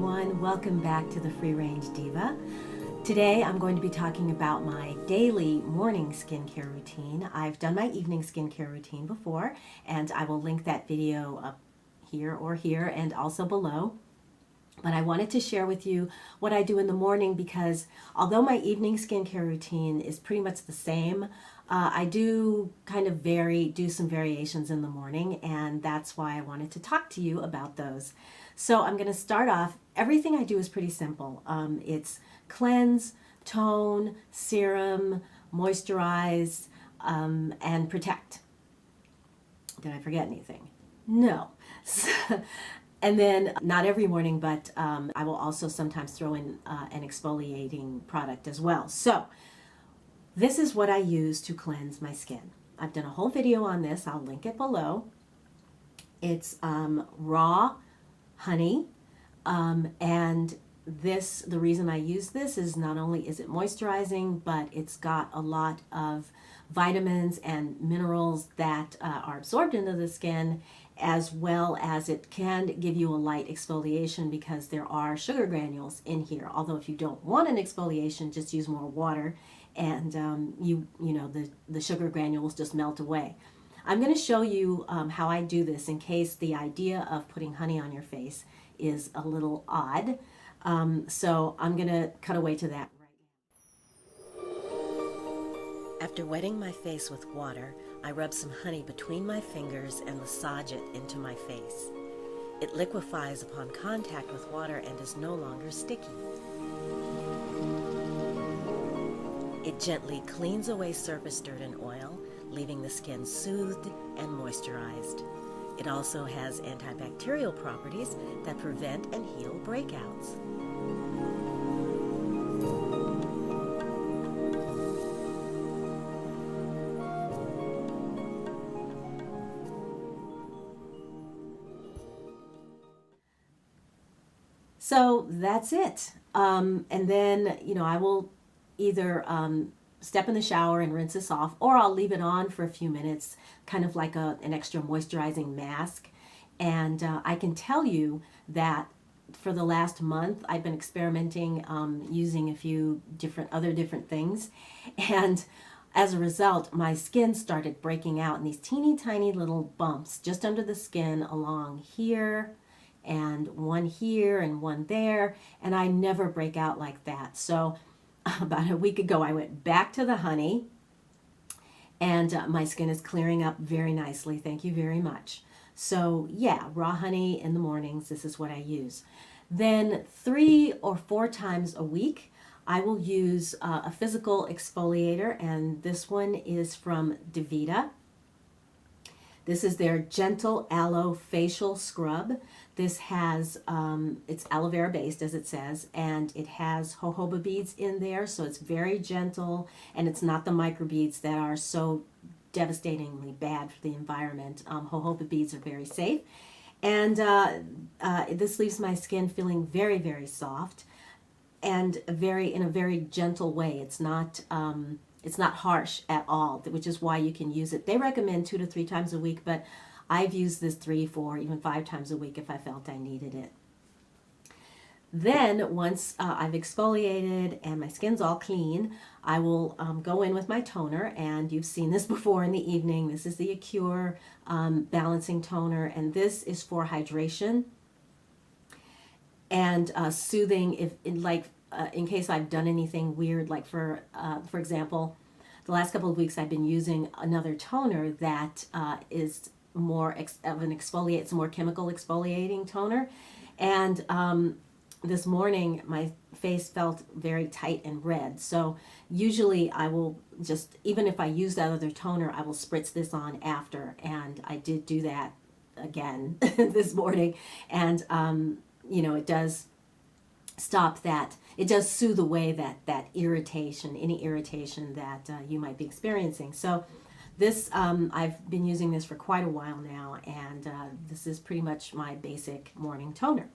everyone, welcome back to the Free Range Diva. Today I'm going to be talking about my daily morning skincare routine. I've done my evening skincare routine before, and I will link that video up here or here and also below. But I wanted to share with you what I do in the morning because although my evening skincare routine is pretty much the same, I do kind of do some variations in the morning, and that's why I wanted to talk to you about those. So I'm going to start off. Everything I do is pretty simple. It's cleanse, tone, serum, moisturize, and protect. Did I forget anything? No. And then, not every morning, but I will also sometimes throw in an exfoliating product as well. So, this is what I use to cleanse my skin. I've done a whole video on this. I'll link it below. It's raw honey, and the reason I use this is not only is it moisturizing, but it's got a lot of vitamins and minerals that are absorbed into the skin, as well as it can give you a light exfoliation because there are sugar granules in here. Although if you don't want an exfoliation, just use more water and the sugar granules just melt away. I'm going to show you how I do this in case the idea of putting honey on your face is a little odd. So I'm going to cut away to that right now. After wetting my face with water, I rub some honey between my fingers and massage it into my face. It liquefies upon contact with water and is no longer sticky. It gently cleans away surface dirt and oil, leaving the skin soothed and moisturized. It also has antibacterial properties that prevent and heal breakouts. So that's it. And then, I will either step in the shower and rinse this off, or I'll leave it on for a few minutes, kind of like an extra moisturizing mask. And I can tell you that for the last month, I've been experimenting using a few different things. And as a result, my skin started breaking out in these teeny tiny little bumps just under the skin along here, and one here and one there, and I never break out like that. So about a week ago, I went back to the honey, and my skin is clearing up very nicely. Thank you very much. So yeah, raw honey in the mornings, this is what I use. Then 3 or 4 times a week, I will use a physical exfoliator, and this one is from Diva. This is their Gentle Aloe Facial Scrub. This has, it's aloe vera based as it says, and it has jojoba beads in there, so it's very gentle, and it's not the microbeads that are so devastatingly bad for the environment. Jojoba beads are very safe, and this leaves my skin feeling very, very soft, and in a very gentle way. It's not harsh at all, which is why you can use it. They recommend 2 to 3 times a week, but I've used this 3, 4, even 5 times a week if I felt I needed it. Then once I've exfoliated and my skin's all clean, I will go in with my toner, and you've seen this before in the evening. This is the Pure Balancing Toner, and this is for hydration and soothing in case I've done anything weird, like for example, the last couple of weeks I've been using another toner that is more of an exfoliate, it's a more chemical exfoliating toner, and this morning my face felt very tight and red. So usually I will just, even if I use that other toner, I will spritz this on after, and I did do that again this morning, and it does stop that. It does soothe away that irritation, any irritation that you might be experiencing. So this, I've been using this for quite a while now, and this is pretty much my basic morning toner.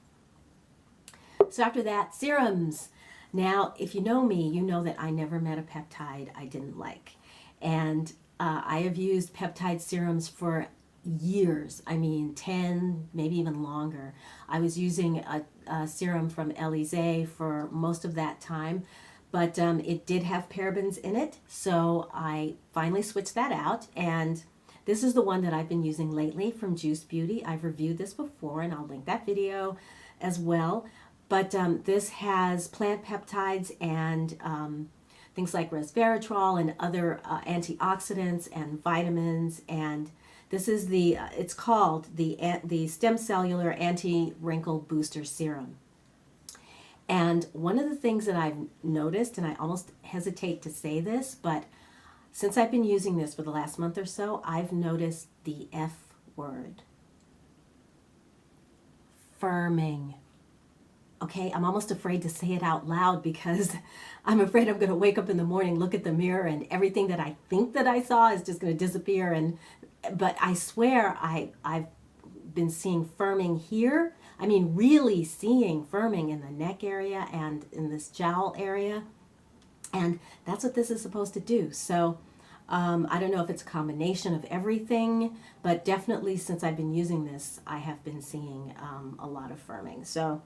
So after that, serums. Now, if you know me, you know that I never met a peptide I didn't like. And I have used peptide serums for years. I mean, 10, maybe even longer. I was using a serum from Elysée for most of that time, but it did have parabens in it, so I finally switched that out, and this is the one that I've been using lately from Juice Beauty. I've reviewed this before, and I'll link that video as well. But this has plant peptides and things like resveratrol and other antioxidants and vitamins. And this is it's called the Stem Cellular Anti-Wrinkle Booster Serum. And one of the things that I've noticed, and I almost hesitate to say this, but since I've been using this for the last month or so, I've noticed the F word. Firming. Okay, I'm almost afraid to say it out loud because I'm afraid I'm going to wake up in the morning, look at the mirror, and everything that I think that I saw is just going to disappear. But I swear I've been seeing firming here. I mean, really seeing firming in the neck area and in this jowl area. And that's what this is supposed to do. So I don't know if it's a combination of everything, but definitely since I've been using this, I have been seeing a lot of firming. So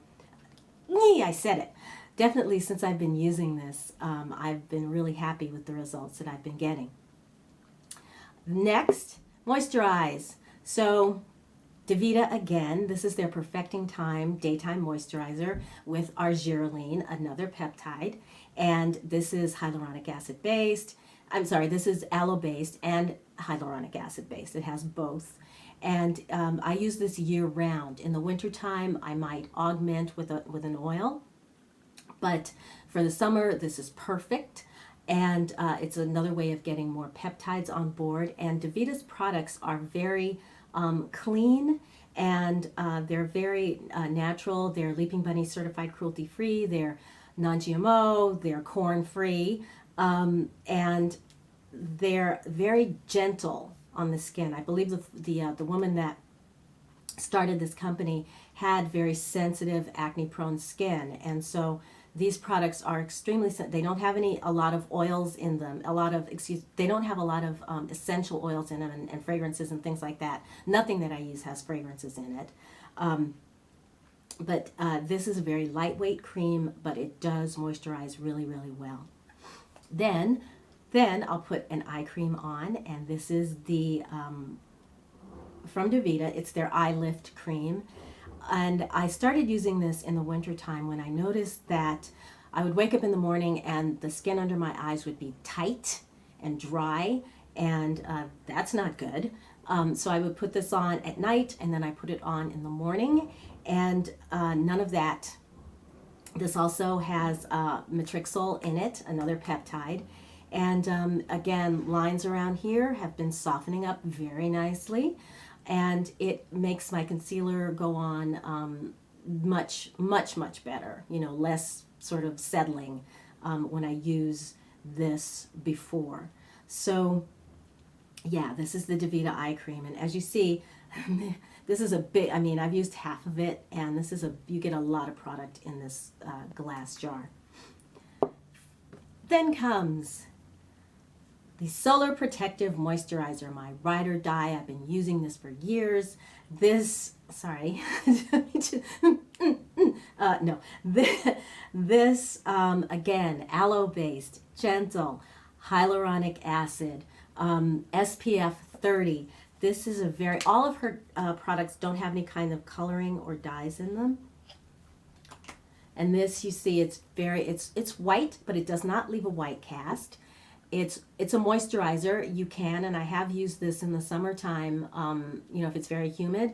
I said it. Definitely since I've been using this, I've been really happy with the results that I've been getting. Next, moisturize. So Diva again, this is their Perfecting Time Daytime Moisturizer with argireline, another peptide, and this is hyaluronic acid based. I'm sorry, this is aloe based and hyaluronic acid based. It has both. And I use this year round. In the wintertime, I might augment with an oil, but for the summer, this is perfect. And it's another way of getting more peptides on board. And Diva's products are very clean, and they're very natural. They're Leaping Bunny certified cruelty-free. They're non-GMO. They're corn-free, and they're very gentle on the skin. I believe the woman that started this company had very sensitive acne-prone skin, and so these products are extremely, they don't have a lot of oils in them, they don't have a lot of essential oils in them and fragrances and things like that. Nothing that I use has fragrances in it. But this is a very lightweight cream, but it does moisturize really, really well. Then I'll put an eye cream on, and this is the from Diva. It's their Eye Lift Cream. And I started using this in the wintertime when I noticed that I would wake up in the morning and the skin under my eyes would be tight and dry, and that's not good. So I would put this on at night, and then I put it on in the morning, and none of that. This also has matrixyl in it, another peptide. And again, lines around here have been softening up very nicely, and it makes my concealer go on much, much, much better, less sort of settling when I use this before. So yeah, this is the Diva eye cream, and as you see, this is a big, I've used half of it, and this is you get a lot of product in this glass jar. Then comes the Solar Protective Moisturizer, my ride or die. I've been using this for years. This, sorry, no, this again, aloe-based, gentle, hyaluronic acid, SPF 30. This is all of her products don't have any kind of coloring or dyes in them. And this, you see, it's white, but it does not leave a white cast. It's a moisturizer. You can, and I have used this in the summertime, if it's very humid,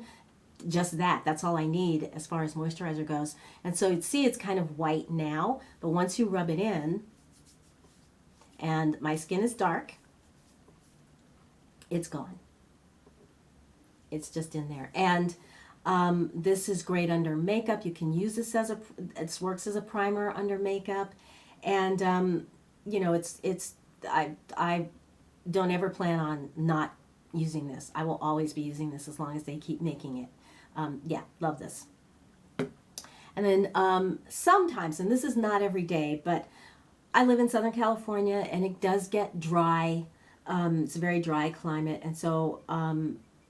just that's all I need as far as moisturizer goes. And so you'd see it's kind of white now, but once you rub it in, and my skin is dark, it's gone. It's just in there. And this is great under makeup. You can use this it works as a primer under makeup. And, I don't ever plan on not using this. I will always be using this as long as they keep making it. Yeah, love this. And then sometimes, and this is not every day, but I live in Southern California, and it does get dry. It's a very dry climate, and so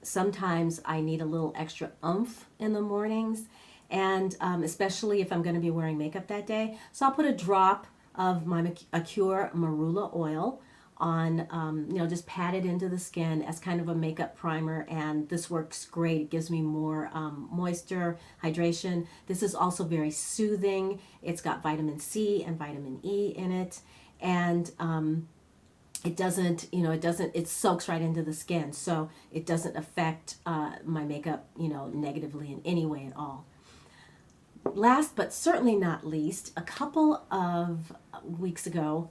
sometimes I need a little extra oomph in the mornings, and especially if I'm going to be wearing makeup that day. So I'll put a drop of my Pure Marula oil on, just pat it into the skin as kind of a makeup primer, and this works great. It gives me more moisture, hydration. This is also very soothing. It's got vitamin C and vitamin E in it, and it doesn't, it soaks right into the skin, so it doesn't affect my makeup, negatively in any way at all. Last but certainly not least, a couple of weeks ago,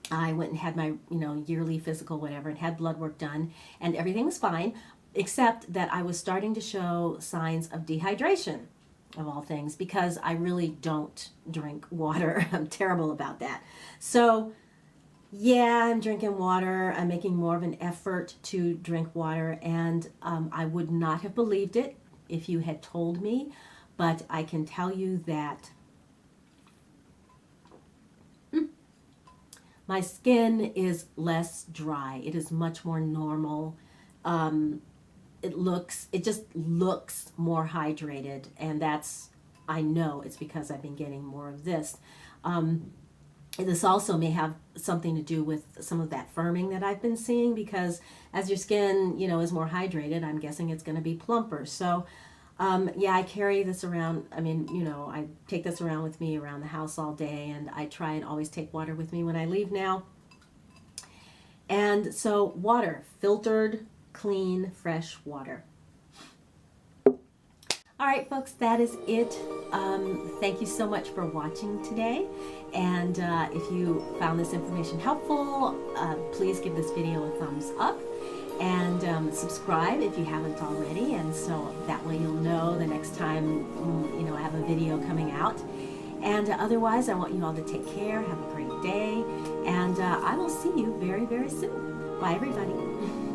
I went and had my, yearly physical, whatever, and had blood work done, and everything was fine, except that I was starting to show signs of dehydration, of all things, because I really don't drink water. I'm terrible about that. So, yeah, I'm drinking water. I'm making more of an effort to drink water, and I would not have believed it if you had told me, but I can tell you that my skin is less dry. It is much more normal. It just looks more hydrated, and I know it's because I've been getting more of this. This also may have something to do with some of that firming that I've been seeing, because as your skin, is more hydrated, I'm guessing it's going to be plumper. So, yeah, I carry this around. I mean, I take this around with me around the house all day, and I try and always take water with me when I leave now. And so water, filtered, clean, fresh water. All right, folks, that is it. Thank you so much for watching today. And if you found this information helpful, please give this video a thumbs up. And subscribe if you haven't already, and so that way you'll know the next time I have a video coming out. And otherwise, I want you all to take care, have a great day, and I will see you very, very soon. Bye, everybody.